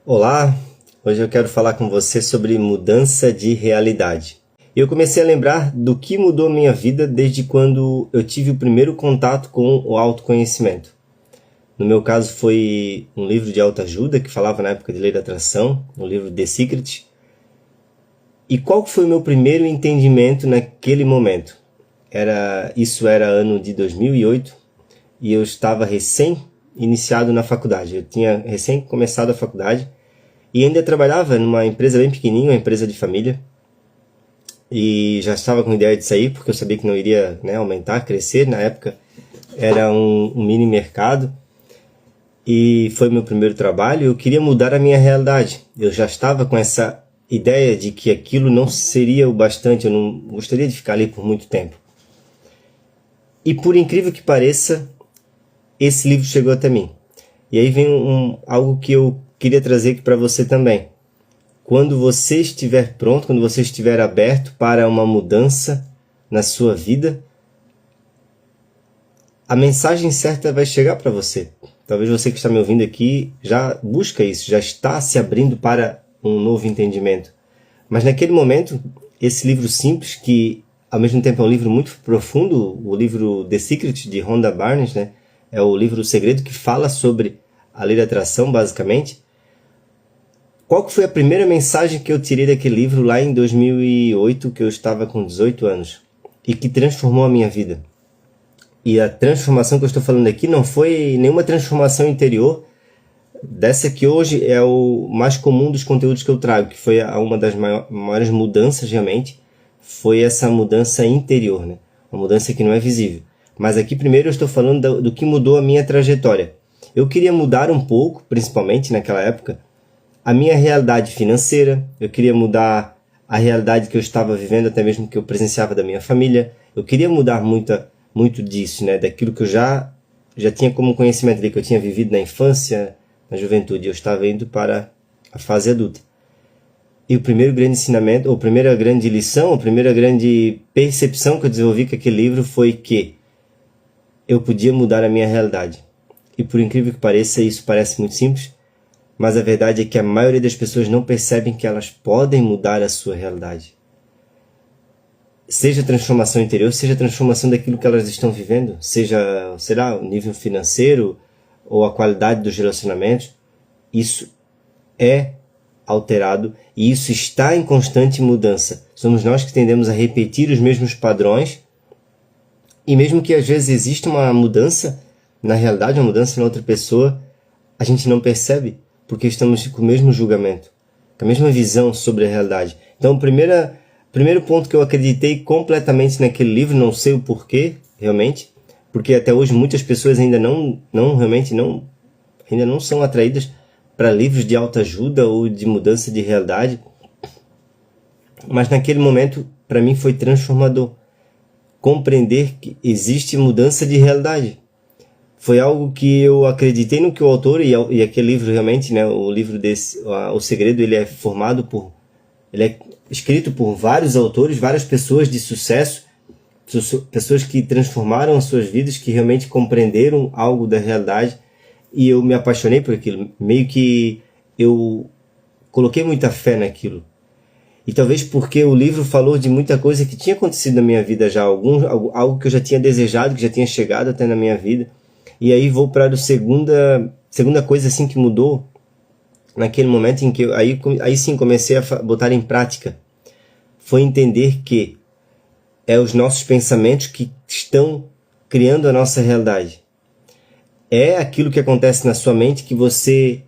Olá, hoje eu quero falar com você sobre mudança de realidade. Eu comecei a lembrar do que mudou minha vida desde quando eu tive o primeiro contato com o autoconhecimento. No meu caso foi um livro de autoajuda que falava na época de lei da atração, o livro The Secret. E qual foi o meu primeiro entendimento naquele momento? Isso era ano de 2008 e eu estava recém-iniciado na faculdade. Eu tinha recém começado a faculdade e ainda trabalhava numa empresa bem pequenininha, uma empresa de família. E já estava com ideia de sair, porque eu sabia que não iria, aumentar, crescer. Na época era um mini mercado. E foi meu primeiro trabalho. Eu queria mudar a minha realidade. Eu já estava com essa ideia de que aquilo não seria o bastante. Eu não gostaria de ficar ali por muito tempo. E por incrível que pareça, esse livro chegou até mim. E aí vem algo que eu queria trazer aqui para você também. Quando você estiver pronto, quando você estiver aberto para uma mudança na sua vida, a mensagem certa vai chegar para você. Talvez você que está me ouvindo aqui já busca isso, já está se abrindo para um novo entendimento. Mas naquele momento, esse livro simples, que ao mesmo tempo é um livro muito profundo, o livro The Secret, de Rhonda Barnes, é o livro O Segredo, que fala sobre a lei da atração, basicamente. Qual que foi a primeira mensagem que eu tirei daquele livro lá em 2008, que eu estava com 18 anos, e que transformou a minha vida? E a transformação que eu estou falando aqui não foi nenhuma transformação interior, dessa que hoje é o mais comum dos conteúdos que eu trago, que foi uma das maiores mudanças realmente, foi essa mudança interior, uma mudança que não é visível. Mas aqui primeiro eu estou falando do que mudou a minha trajetória. Eu queria mudar um pouco, principalmente naquela época, a minha realidade financeira. Eu queria mudar a realidade que eu estava vivendo, até mesmo que eu presenciava da minha família. Eu queria mudar muito disso, daquilo que eu já tinha como conhecimento ali, que eu tinha vivido na infância, na juventude. Eu estava indo para a fase adulta. E o primeiro grande ensinamento, ou a primeira grande lição, a primeira grande percepção que eu desenvolvi com aquele livro foi que eu podia mudar a minha realidade. E por incrível que pareça, isso parece muito simples, mas a verdade é que a maioria das pessoas não percebem que elas podem mudar a sua realidade. Seja a transformação interior, seja a transformação daquilo que elas estão vivendo, seja, será o nível financeiro ou a qualidade dos relacionamentos, isso é alterado e isso está em constante mudança. Somos nós que tendemos a repetir os mesmos padrões e mesmo que às vezes exista uma mudança na realidade, uma mudança na outra pessoa, a gente não percebe porque estamos com o mesmo julgamento, com a mesma visão sobre a realidade. Então, o primeiro ponto que eu acreditei completamente naquele livro, não sei o porquê, realmente, porque até hoje muitas pessoas ainda não são atraídas para livros de autoajuda ou de mudança de realidade. Mas naquele momento, para mim, foi transformador. Compreender que existe mudança de realidade. Foi algo que eu acreditei no que o autor, e aquele livro realmente, o livro O Segredo, ele é escrito por vários autores, várias pessoas de sucesso, pessoas que transformaram as suas vidas, que realmente compreenderam algo da realidade, e eu me apaixonei por aquilo, meio que eu coloquei muita fé naquilo. E talvez porque o livro falou de muita coisa que tinha acontecido na minha vida já, algo que eu já tinha desejado, que já tinha chegado até na minha vida. E aí vou para a segunda coisa assim que mudou, naquele momento em que eu, aí sim comecei a botar em prática, foi entender que é os nossos pensamentos que estão criando a nossa realidade. É aquilo que acontece na sua mente que você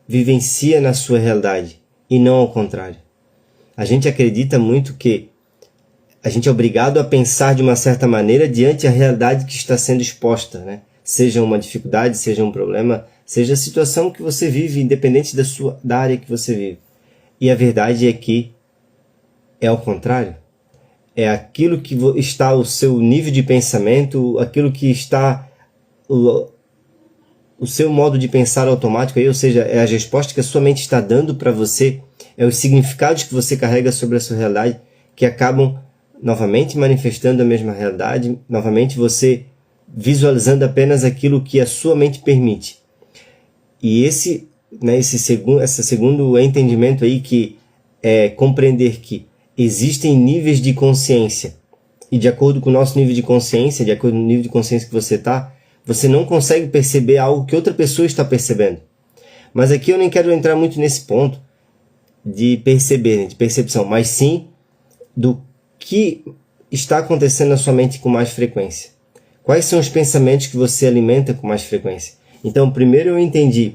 vivencia na sua realidade, e não ao contrário. A gente acredita muito que a gente é obrigado a pensar de uma certa maneira diante da realidade que está sendo exposta, Seja uma dificuldade, seja um problema, seja a situação que você vive, independente da área que você vive. E a verdade é que é ao contrário. É aquilo que está o seu nível de pensamento, aquilo que está o seu modo de pensar automático, ou seja, é as respostas que a sua mente está dando para você, é os significados que você carrega sobre a sua realidade, que acabam novamente manifestando a mesma realidade, novamente você visualizando apenas aquilo que a sua mente permite. E esse né, esse segundo entendimento aí, que é compreender que existem níveis de consciência, e de acordo com o nosso nível de consciência, de acordo com o nível de consciência que você está, você não consegue perceber algo que outra pessoa está percebendo. Mas aqui eu nem quero entrar muito nesse ponto de perceber, né, de percepção, mas sim do que está acontecendo na sua mente com mais frequência. Quais são os pensamentos que você alimenta com mais frequência? Então, primeiro eu entendi,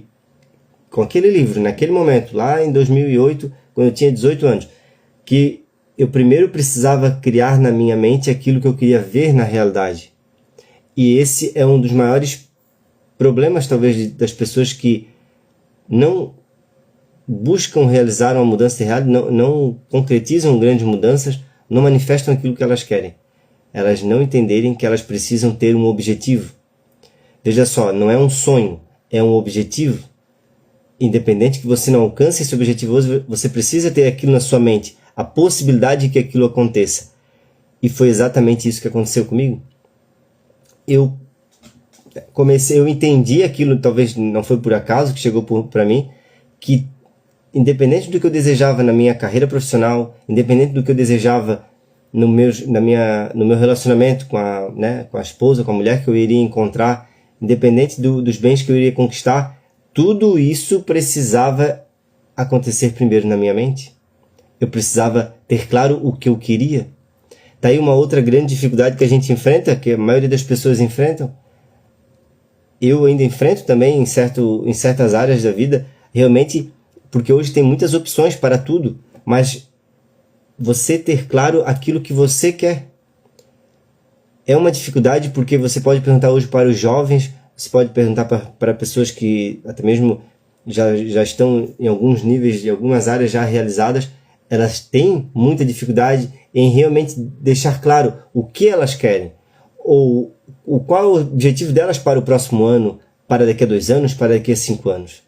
com aquele livro, naquele momento, lá em 2008, quando eu tinha 18 anos, que eu primeiro precisava criar na minha mente aquilo que eu queria ver na realidade. E esse é um dos maiores problemas, talvez, das pessoas que não buscam realizar uma mudança de realidade, não concretizam grandes mudanças, não manifestam aquilo que elas querem. Elas não entenderem que elas precisam ter um objetivo. Veja só, não é um sonho, é um objetivo. Independente que você não alcance esse objetivo hoje, você precisa ter aquilo na sua mente, a possibilidade de que aquilo aconteça. E foi exatamente isso que aconteceu comigo. Eu entendi aquilo, talvez não foi por acaso que chegou para mim, que independente do que eu desejava na minha carreira profissional, independente do que eu desejava no meu relacionamento com a esposa, com a mulher que eu iria encontrar, independente dos bens que eu iria conquistar, tudo isso precisava acontecer primeiro na minha mente. Eu precisava ter claro o que eu queria. Tá aí uma outra grande dificuldade que a gente enfrenta, que a maioria das pessoas enfrentam. Eu ainda enfrento também em certas áreas da vida, realmente, porque hoje tem muitas opções para tudo, mas você ter claro aquilo que você quer é uma dificuldade, porque você pode perguntar hoje para os jovens, você pode perguntar para pessoas que até mesmo já estão em alguns níveis de algumas áreas já realizadas, elas têm muita dificuldade em realmente deixar claro o que elas querem, ou qual é o objetivo delas para o próximo ano, para daqui a 2 anos, para daqui a 5 anos.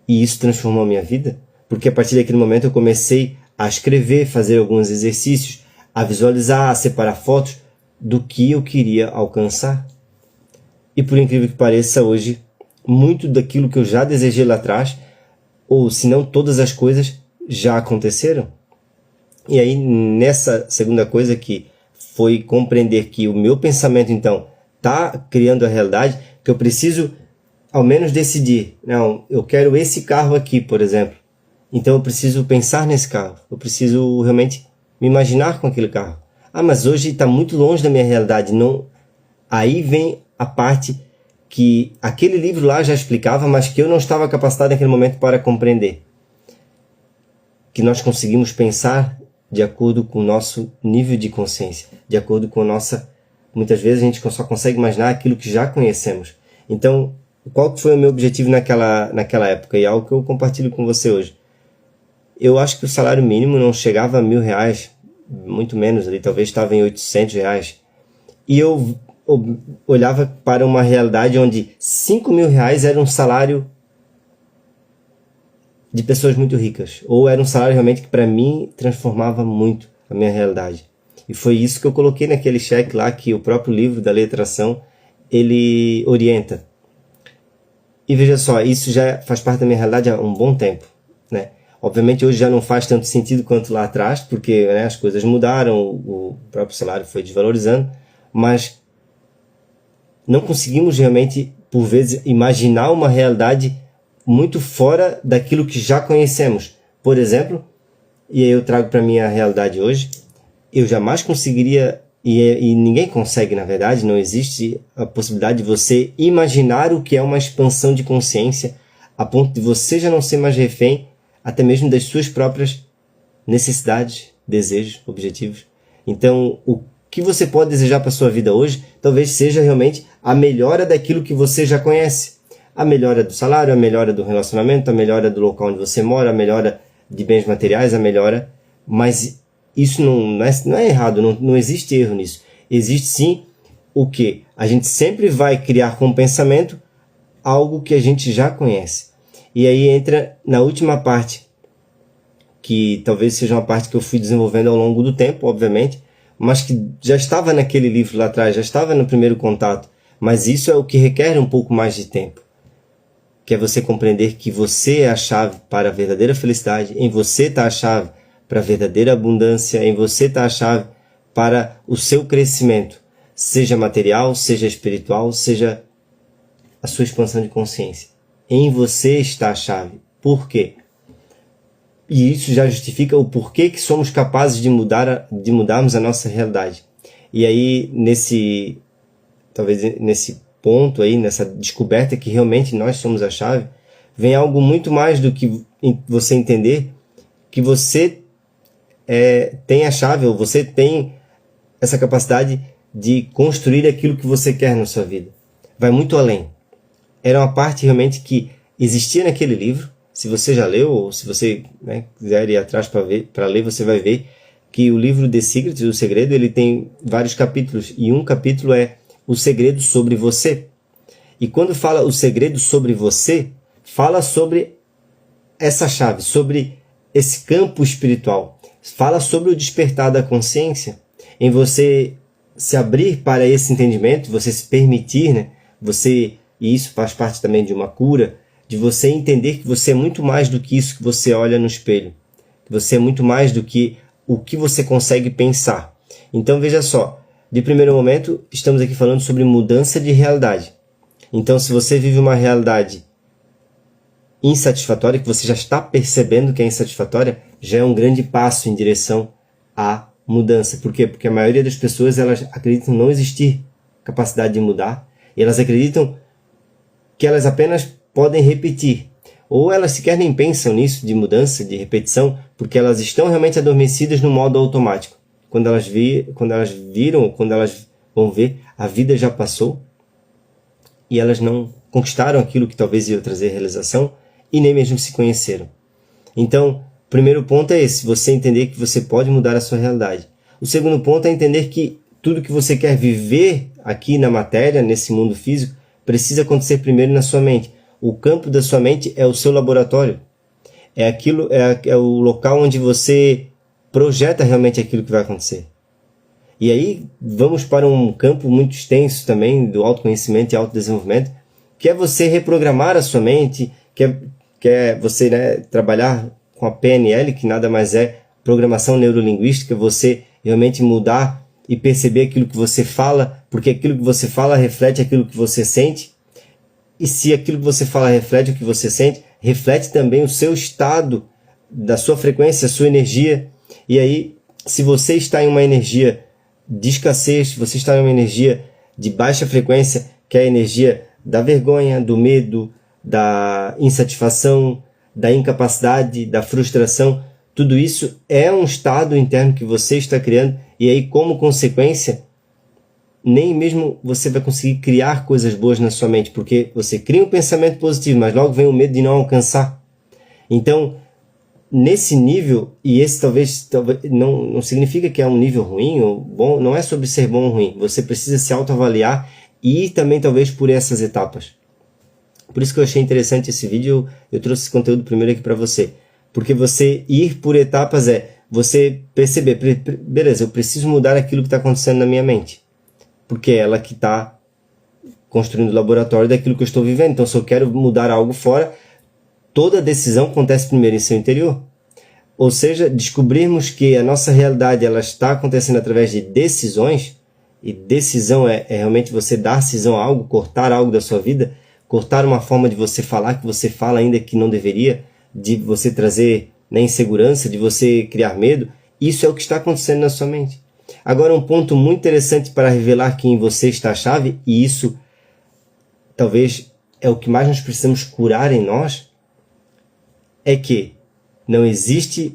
E isso transformou a minha vida, porque a partir daquele momento eu comecei a escrever, fazer alguns exercícios, a visualizar, a separar fotos do que eu queria alcançar. E por incrível que pareça, hoje, muito daquilo que eu já desejei lá atrás, ou se não todas as coisas, já aconteceram. E aí, nessa segunda coisa, que foi compreender que o meu pensamento, então, está criando a realidade, que eu preciso, ao menos, decidir. Não, eu quero esse carro aqui, por exemplo. Então, eu preciso pensar nesse carro. Eu preciso realmente me imaginar com aquele carro. Ah, mas hoje está muito longe da minha realidade. Não. Aí vem a parte que aquele livro lá já explicava, mas que eu não estava capacitado naquele momento para compreender. Que nós conseguimos pensar de acordo com o nosso nível de consciência, de acordo com a nossa... Muitas vezes a gente só consegue imaginar aquilo que já conhecemos. Então, qual foi o meu objetivo naquela época? E é algo que eu compartilho com você hoje. Eu acho que o salário mínimo não chegava a R$1.000, muito menos, ali talvez estava em R$800. E eu olhava para uma realidade onde R$5.000 era um salário de pessoas muito ricas, ou era um salário realmente que para mim transformava muito a minha realidade. E foi isso que eu coloquei naquele cheque lá que o próprio livro da Lei da Atração ele orienta. E veja só, isso já faz parte da minha realidade há um bom tempo, né? Obviamente hoje já não faz tanto sentido quanto lá atrás, porque, né, as coisas mudaram, o próprio salário foi desvalorizando, mas não conseguimos realmente, por vezes, imaginar uma realidade muito fora daquilo que já conhecemos. Por exemplo, e aí eu trago para a minha realidade hoje, eu jamais conseguiria, e ninguém consegue na verdade, não existe a possibilidade de você imaginar o que é uma expansão de consciência, a ponto de você já não ser mais refém, até mesmo das suas próprias necessidades, desejos, objetivos. Então, o que você pode desejar para a sua vida hoje, talvez seja realmente a melhora daquilo que você já conhece. A melhora do salário, a melhora do relacionamento, a melhora do local onde você mora, a melhora de bens materiais, a melhora... Mas isso não é errado, não existe erro nisso. Existe sim o que? A gente sempre vai criar com o pensamento algo que a gente já conhece. E aí entra na última parte, que talvez seja uma parte que eu fui desenvolvendo ao longo do tempo, obviamente, mas que já estava naquele livro lá atrás, já estava no primeiro contato. Mas isso é o que requer um pouco mais de tempo. que é você compreender que você é a chave para a verdadeira felicidade, em você está a chave para a verdadeira abundância, em você está a chave para o seu crescimento, seja material, seja espiritual, seja a sua expansão de consciência. Em você está a chave. Por quê? E isso já justifica o porquê que somos capazes de mudarmos a nossa realidade. E aí, talvez nesse ponto aí, nessa descoberta que realmente nós somos a chave, vem algo muito mais do que você entender que você tem a chave, ou você tem essa capacidade de construir aquilo que você quer na sua vida. Vai muito além. Era uma parte realmente que existia naquele livro. Se você já leu, ou se você quiser ir atrás para ler, você vai ver que o livro The Secret, o Segredo, ele tem vários capítulos, e um capítulo é o segredo sobre você. E quando fala o segredo sobre você, fala sobre essa chave, sobre esse campo espiritual. Fala sobre o despertar da consciência, em você se abrir para esse entendimento, você se permitir, e isso faz parte também de uma cura, de você entender que você é muito mais do que isso que você olha no espelho. Que você é muito mais do que o que você consegue pensar. Então veja só, de primeiro momento estamos aqui falando sobre mudança de realidade. Então se você vive uma realidade insatisfatória, que você já está percebendo que é insatisfatória, já é um grande passo em direção à mudança. Por quê? Porque a maioria das pessoas elas acreditam não existir capacidade de mudar, e elas acreditam que elas apenas podem repetir, ou elas sequer nem pensam nisso de mudança, de repetição, porque elas estão realmente adormecidas no modo automático. Quando elas viram, quando elas vão ver, a vida já passou e elas não conquistaram aquilo que talvez ia trazer realização e nem mesmo se conheceram. Então, o primeiro ponto é esse, você entender que você pode mudar a sua realidade. O segundo ponto é entender que tudo que você quer viver aqui na matéria, nesse mundo físico, precisa acontecer primeiro na sua mente. O campo da sua mente é o seu laboratório. É o local onde você projeta realmente aquilo que vai acontecer. E aí vamos para um campo muito extenso também do autoconhecimento e autodesenvolvimento, que é você reprogramar a sua mente, que é você trabalhar com a PNL, que nada mais é programação neurolinguística, você realmente mudar e perceber aquilo que você fala, porque aquilo que você fala reflete aquilo que você sente. E se aquilo que você fala reflete o que você sente, reflete também o seu estado, da sua frequência, a sua energia. E aí, se você está em uma energia de escassez, se você está em uma energia de baixa frequência, que é a energia da vergonha, do medo, da insatisfação, da incapacidade, da frustração, tudo isso é um estado interno que você está criando, e aí, como consequência, nem mesmo você vai conseguir criar coisas boas na sua mente, porque você cria um pensamento positivo, mas logo vem o medo de não alcançar. Então, nesse nível, e esse talvez não significa que é um nível ruim ou bom, não é sobre ser bom ou ruim, você precisa se autoavaliar e ir também talvez por essas etapas. Por isso que eu achei interessante esse vídeo, eu trouxe esse conteúdo primeiro aqui para você, porque você ir por etapas é você perceber, beleza, eu preciso mudar aquilo que está acontecendo na minha mente, porque é ela que está construindo o laboratório daquilo que eu estou vivendo. Então, se eu quero mudar algo fora, toda decisão acontece primeiro em seu interior. Ou seja, descobrirmos que a nossa realidade ela está acontecendo através de decisões, e decisão é realmente você dar cisão a algo, cortar algo da sua vida, cortar uma forma de você falar que você fala ainda que não deveria, de você trazer insegurança, de você criar medo. Isso é o que está acontecendo na sua mente. Agora, um ponto muito interessante para revelar que em você está a chave, e isso talvez é o que mais nós precisamos curar em nós, é que não existe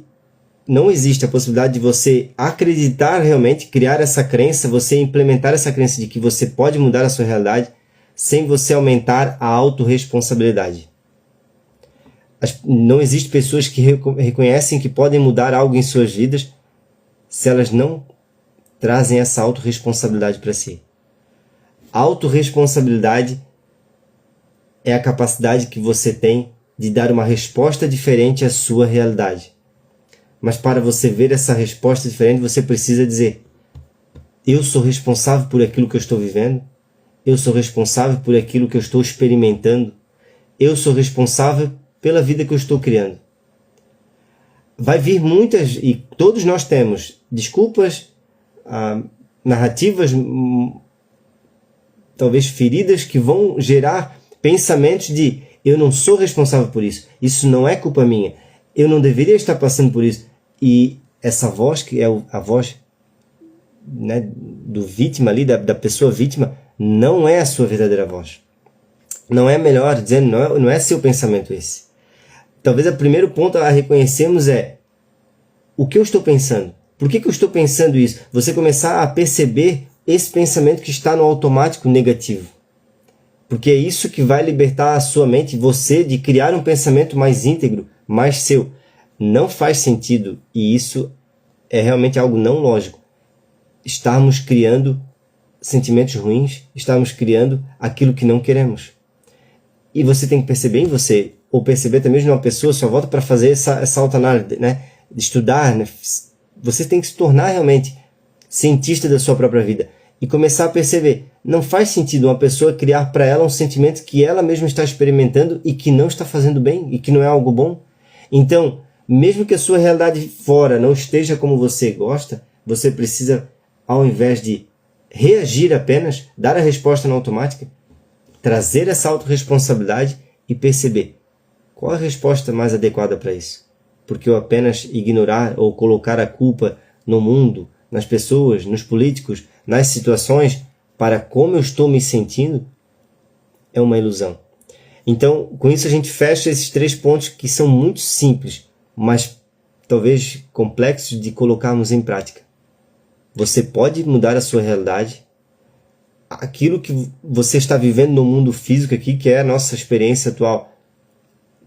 a possibilidade de você acreditar realmente, criar essa crença, você implementar essa crença de que você pode mudar a sua realidade sem você aumentar a autorresponsabilidade. Não existem pessoas que reconhecem que podem mudar algo em suas vidas se elas não trazem essa autorresponsabilidade para si. A autorresponsabilidade é a capacidade que você tem de dar uma resposta diferente à sua realidade. Mas para você ver essa resposta diferente, você precisa dizer: eu sou responsável por aquilo que eu estou vivendo, eu sou responsável por aquilo que eu estou experimentando, eu sou responsável pela vida que eu estou criando. Vai vir muitas, e todos nós temos, desculpas, narrativas, talvez feridas, que vão gerar pensamentos de eu não sou responsável por isso, isso não é culpa minha, eu não deveria estar passando por isso. E essa voz, que é a voz, né, do vítima ali, da pessoa vítima, não é a sua verdadeira voz. Não é melhor dizendo, não é seu pensamento esse. Talvez o primeiro ponto a reconhecermos é o que eu estou pensando. Por que eu estou pensando isso? Você começar a perceber esse pensamento que está no automático negativo. Porque é isso que vai libertar a sua mente, você, de criar um pensamento mais íntegro, mais seu. Não faz sentido, e isso é realmente algo não lógico, estarmos criando sentimentos ruins, estarmos criando aquilo que não queremos. E você tem que perceber em você, ou perceber também de uma pessoa, só volta para fazer essa autoanálise, né? Estudar, né? Você tem que se tornar realmente cientista da sua própria vida e começar a perceber, não faz sentido uma pessoa criar para ela um sentimento que ela mesma está experimentando e que não está fazendo bem e que não é algo bom. Então, mesmo que a sua realidade fora não esteja como você gosta, você precisa, ao invés de reagir apenas, dar a resposta na automática, trazer essa autorresponsabilidade e perceber qual a resposta mais adequada para isso. Porque eu apenas ignorar ou colocar a culpa no mundo, nas pessoas, nos políticos, nas situações, para como eu estou me sentindo, é uma ilusão. Então, com isso a gente fecha esses 3 pontos que são muito simples, mas talvez complexos de colocarmos em prática. Você pode mudar a sua realidade. Aquilo que você está vivendo no mundo físico aqui, que é a nossa experiência atual,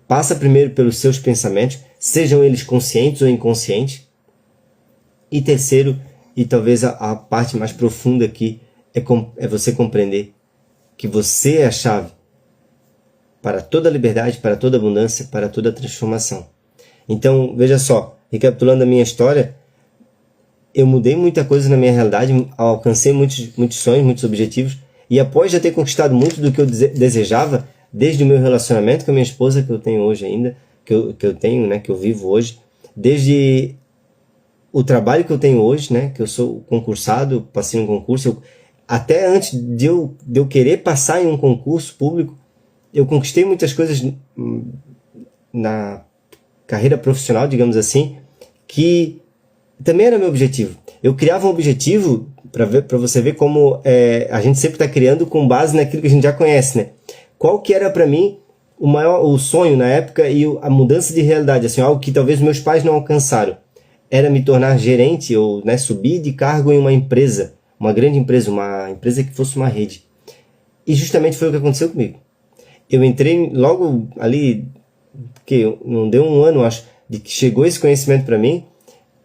passa primeiro pelos seus pensamentos, sejam eles conscientes ou inconscientes. E terceiro, e talvez a parte mais profunda aqui, é você compreender que você é a chave para toda a liberdade, para toda a abundância, para toda a transformação. Então, veja só, recapitulando a minha história, eu mudei muita coisa na minha realidade, alcancei muitos sonhos, muitos objetivos, e após já ter conquistado muito do que eu desejava, desde o meu relacionamento com a minha esposa, que eu tenho hoje ainda, que eu tenho, né, que eu vivo hoje, desde o trabalho que eu tenho hoje, né, que eu sou concursado, passei em um concurso, até antes de eu querer passar em um concurso público, eu conquistei muitas coisas na carreira profissional, digamos assim, que também era meu objetivo. Eu criava um objetivo, para você ver como a gente sempre está criando com base naquilo que a gente já conhece, né? Qual que era para mim o sonho na época e a mudança de realidade, assim, algo que talvez meus pais não alcançaram, era me tornar gerente ou, né, subir de cargo em uma empresa, uma grande empresa, uma empresa que fosse uma rede. E justamente foi o que aconteceu comigo. Eu entrei logo ali, que não deu um ano, acho, de que chegou esse conhecimento para mim.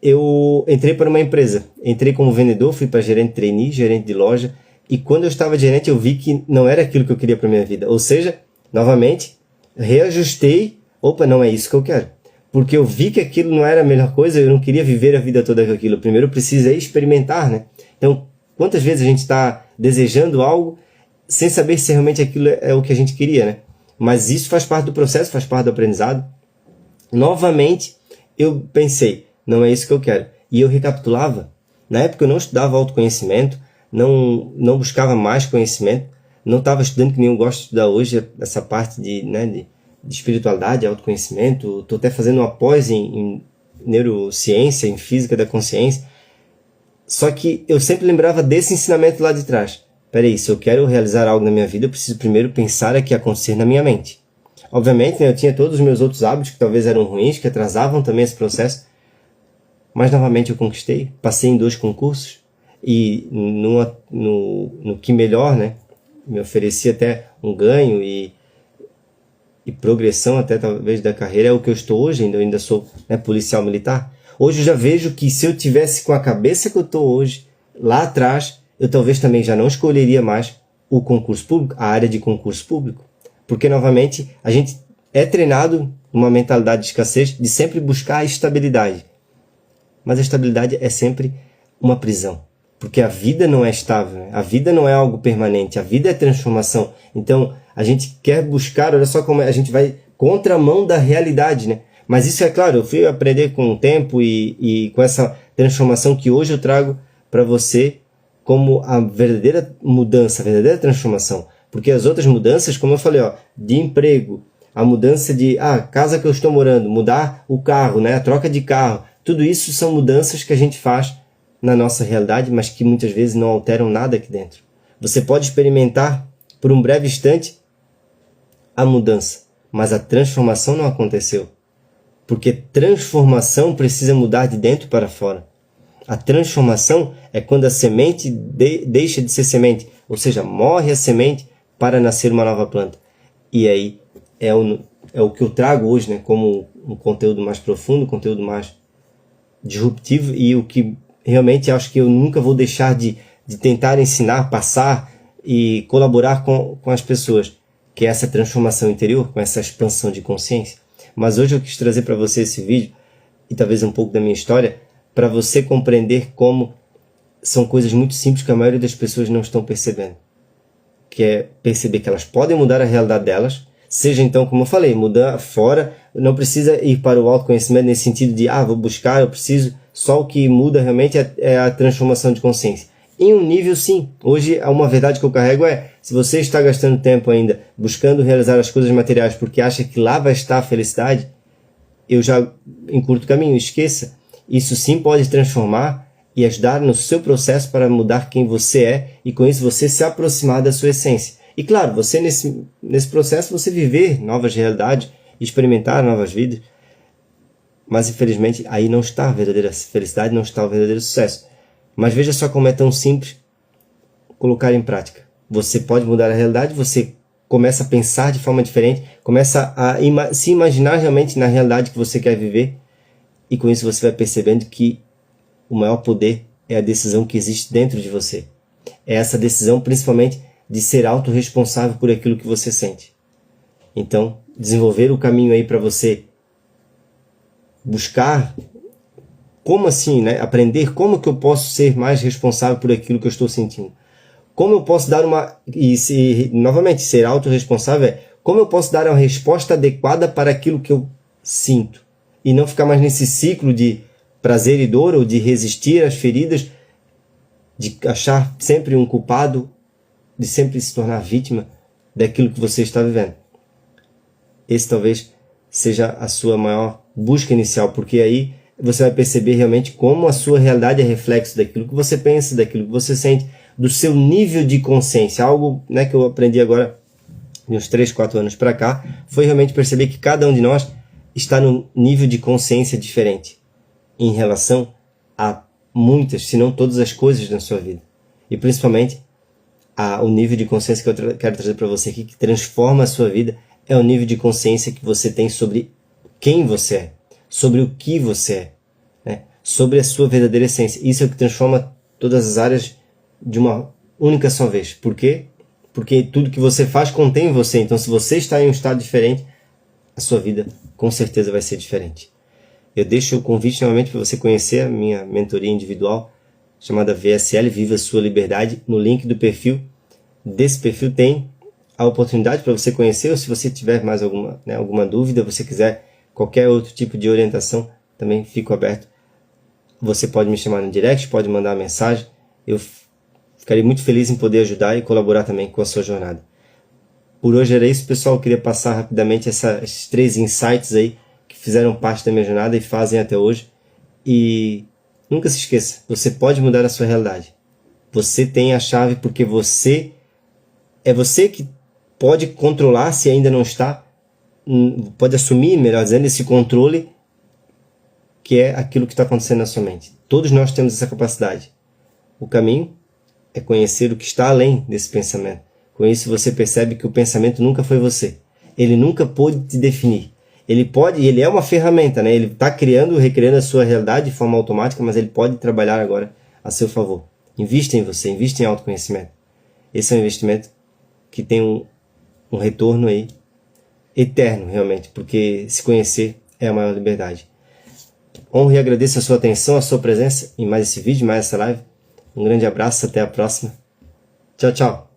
Eu entrei para uma empresa, entrei como vendedor, fui para gerente trainee, gerente de loja, e quando eu estava gerente eu vi que não era aquilo que eu queria para minha vida. Ou seja, novamente, reajustei, não é isso que eu quero. Porque eu vi que aquilo não era a melhor coisa, eu não queria viver a vida toda com aquilo. Primeiro eu precisei experimentar, né? Então, quantas vezes a gente está desejando algo sem saber se realmente aquilo é o que a gente queria, né? Mas isso faz parte do processo, faz parte do aprendizado. Novamente, eu pensei, não é isso que eu quero. E eu recapitulava. Na época eu não estudava autoconhecimento, não buscava mais conhecimento, não estava estudando que nem eu gosto de estudar hoje, essa parte de espiritualidade, autoconhecimento. Estou até fazendo uma pós em neurociência, em física da consciência. Só que eu sempre lembrava desse ensinamento lá de trás. Peraí, se eu quero realizar algo na minha vida, eu preciso primeiro pensar aqui acontecer na minha mente. Obviamente, né, eu tinha todos os meus outros hábitos que talvez eram ruins, que atrasavam também esse processo. Mas novamente eu conquistei, passei em 2 concursos e no que melhor, né, me oferecia até um ganho e progressão até talvez da carreira, é o que eu estou hoje, ainda sou, né, policial militar. Hoje eu já vejo que se eu tivesse com a cabeça que eu estou hoje, lá atrás, eu talvez também já não escolheria mais o concurso público, a área de concurso público. Porque novamente a gente é treinado numa mentalidade de escassez de sempre buscar a estabilidade. Mas a estabilidade é sempre uma prisão. Porque a vida não é estável, né? A vida não é algo permanente, a vida é transformação. Então, A gente quer buscar, olha só como a gente vai contramão da realidade, né? Mas isso é claro, eu fui aprender com o tempo e com essa transformação que hoje eu trago para você como a verdadeira mudança, a verdadeira transformação. Porque as outras mudanças, como eu falei, ó, de emprego, a mudança de casa que eu estou morando, mudar o carro, né, a troca de carro, tudo isso são mudanças que a gente faz na nossa realidade, mas que muitas vezes não alteram nada aqui dentro. Você pode experimentar por um breve instante a mudança, mas a transformação não aconteceu. Porque transformação precisa mudar de dentro para fora. A transformação é quando a semente deixa de ser semente, ou seja, morre a semente para nascer uma nova planta. E aí é o que eu trago hoje, né, como um conteúdo mais profundo, um conteúdo mais disruptivo, e o que realmente acho que eu nunca vou deixar de tentar ensinar, passar e colaborar com as pessoas, que é essa transformação interior, com essa expansão de consciência. Mas hoje eu quis trazer para você esse vídeo, e talvez um pouco da minha história, para você compreender como são coisas muito simples que a maioria das pessoas não estão percebendo. Que é perceber que elas podem mudar a realidade delas, seja então, como eu falei, mudar fora, não precisa ir para o autoconhecimento nesse sentido de, vou buscar, eu preciso, só o que muda realmente é a transformação de consciência. Em um nível, sim. Hoje, uma verdade que eu carrego é, se você está gastando tempo ainda buscando realizar as coisas materiais porque acha que lá vai estar a felicidade, eu já encurto o caminho, esqueça. Isso sim pode transformar e ajudar no seu processo para mudar quem você é e com isso você se aproximar da sua essência. E claro, você nesse processo você viver novas realidades, experimentar novas vidas, mas infelizmente aí não está a verdadeira felicidade, não está o verdadeiro sucesso. Mas veja só como é tão simples colocar em prática. Você pode mudar a realidade, você começa a pensar de forma diferente, começa a se imaginar realmente na realidade que você quer viver, e com isso você vai percebendo que o maior poder é a decisão que existe dentro de você. É essa decisão principalmente de ser autorresponsável por aquilo que você sente. Então, desenvolver o caminho aí para você buscar como assim, né? Aprender como que eu posso ser mais responsável por aquilo que eu estou sentindo. Como eu posso dar novamente, ser autorresponsável é como eu posso dar uma resposta adequada para aquilo que eu sinto. E não ficar mais nesse ciclo de prazer e dor, ou de resistir às feridas, de achar sempre um culpado, de sempre se tornar vítima daquilo que você está vivendo. Esse talvez seja a sua maior busca inicial, porque aí você vai perceber realmente como a sua realidade é reflexo daquilo que você pensa, daquilo que você sente, do seu nível de consciência. Algo, né, que eu aprendi agora, de uns 3, 4 anos para cá, foi realmente perceber que cada um de nós está num nível de consciência diferente em relação a muitas, se não todas as coisas na sua vida. E principalmente, o nível de consciência que eu quero trazer para você aqui, que transforma a sua vida, é o nível de consciência que você tem sobre quem você é, sobre o que você é, né? Sobre a sua verdadeira essência. Isso é o que transforma todas as áreas de uma única só vez. Por quê? Porque tudo que você faz contém você. Então, se você está em um estado diferente, a sua vida com certeza vai ser diferente. Eu deixo o convite novamente para você conhecer a minha mentoria individual chamada VSL, Viva Sua Liberdade. No link do perfil, desse perfil tem a oportunidade para você conhecer, ou se você tiver mais alguma dúvida, você quiser qualquer outro tipo de orientação, também fico aberto. Você pode me chamar no direct, pode mandar uma mensagem. Eu ficaria muito feliz em poder ajudar e colaborar também com a sua jornada. Por hoje era isso, pessoal. Eu queria passar rapidamente esses 3 insights aí que fizeram parte da minha jornada e fazem até hoje. E nunca se esqueça, você pode mudar a sua realidade. Você tem a chave porque é você que pode controlar, se ainda não está, pode assumir, melhor dizendo, esse controle que é aquilo que está acontecendo na sua mente. Todos nós temos essa capacidade. O caminho é conhecer o que está além desse pensamento. Com isso você percebe que o pensamento nunca foi você. Ele nunca pôde te definir. Ele é uma ferramenta, né? Ele está recriando a sua realidade de forma automática, mas ele pode trabalhar agora a seu favor. Invista em você, invista em autoconhecimento. Esse é um investimento que tem um retorno aí eterno, realmente, porque se conhecer é a maior liberdade. Honro e agradeço a sua atenção, a sua presença em mais esse vídeo, mais essa live. Um grande abraço, até a próxima. Tchau, tchau.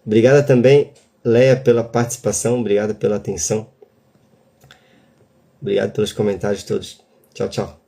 Obrigada também, Leia, pela participação, obrigado pela atenção. Obrigado pelos comentários todos. Tchau, tchau.